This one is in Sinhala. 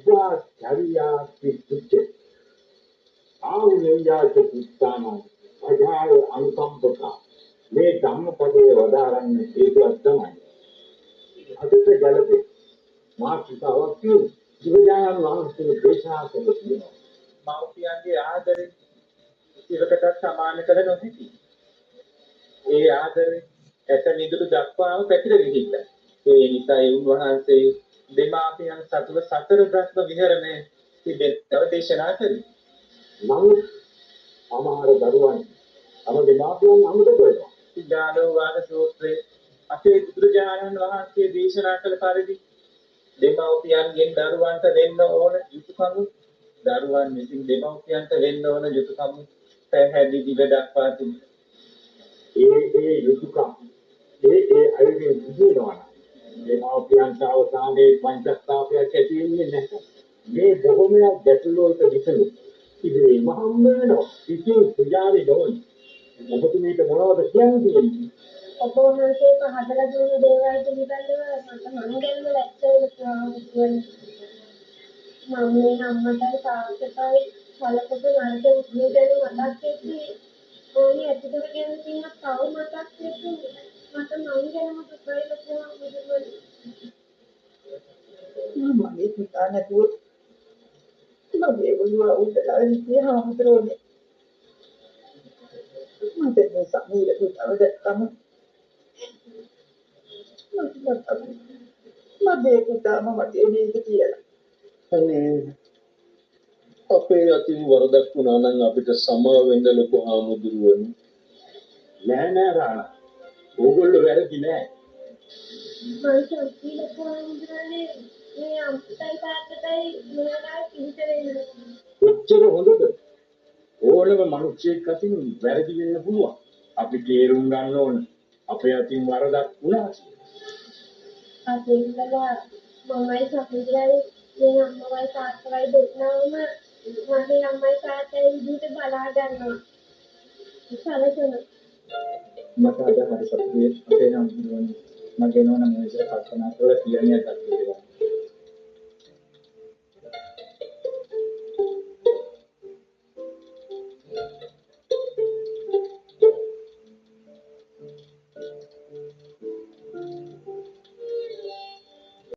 විද්‍යා චර්යා පිටුච්ච ආවුනියාච පුත්තාන අධාය අනුකම්පක මේ ධම්මපදයේ වදාරන්නේ ඒකවත් තමයි. අදට ගැලපේ මාතෘකාවක් කියමු. බුදුදානන් වහන්සේ දේශනා කළේ මෞපියන්ගේ ආදරේ ඉරකට සමාන කළ නොහැකි. ඒ ආදරේ ඇත නිදුරු දක්වාම පැතිර ගිහිල්ලා. ඒ නිසා ඒ උන්වහන්සේ දෙමාපියන් සතුව සතර බ්‍රහ්ම විහරණය පිළිබඳව දේශනා කළේ. නමුත් සමහර දරුවන් තම දෙමාපියන් අමතක කරනවා. සිද්ධාලෝ වාද සූත්‍රයේ අපේ බුදුරජාණන් වහන්සේ දේශනා කළ පරිදි දෙමාපියන්ගෙන් දරුවන්ට දෙන්න ඕන යුතුයකම් දරුවන් විසින් දෙමාපියන්ට දෙන්න ඕන යුතුයකම් පැහැදිලිව දක්වා තිබෙනවා. ඒ යුතුයකම් ඒ අයගේ බුදුනවා. දෙමාපියන්ට අවසානයේ පංචස්ථාපයක් ඇති වෙන්නේ නැහැ. මේ බොහොමයක් ගැටලුවක විසඳු. ඉතින් මහම් වෙනවා. ඉතින් පුජාරි නෝයි. ඔබතුමීට මොනවද කියන්නේ? ඔබ වහන්සේ පහදලා දුන්න දේවල් පිළිබඳව මට මංගල්ම ලැබෙනවා කියන්නේ. මම මේ අම්මටයි තාත්තටයි කලකට නරක උදේට මතක් වෙච්චි ඕනි ඇත්තටම කියන තියෙන කව මතක් වෙච්චි මට මංගල්ම දුකයි ලොකුම මුදුමනි. මගේ පුතා නැතුව මගේ ඔළුව උඩලා ඉන්නේ හාමුදුරුවනේ. මට මේ සමීර පුතාව දැක්කම මගේ පුතාම මගේ නේද කියලා. අනේ අපේ අතින් වරදක් වුණා නම් අපිට සමා වෙන්න ලොකු හාමුදුරුවනේ. නෑ රාණා. ඕගොල්ලෝ වැරදි නෑ. මම සත්‍යල කොහොමදනේ මේ අම්පතයි තාත්තටයි මොනවා කිහිත වෙන්නේ. කොච්චර හොඳද? ඕනම මිනිහෙක් අතින් වැරදි වෙන්න පුළුවන්. අපි තේරුම් ගන්න ඕන අපේ අතින් වරදක් වුණා කියලා. අපේ ඉඳලා මමයි සතුටුයි මේ අම්මවයි තාත්තවයි දෙන්නම මගේ අම්මයි තාත්තයි විදිහට බලා ගන්නවා. සලසන මට අද හරි සතුටුයි අපේ හාමුදුරුවනේ. මගේ නෝනා මේ විදිහට කල්පනා කරලා කියන්නේ එකක් කියලා.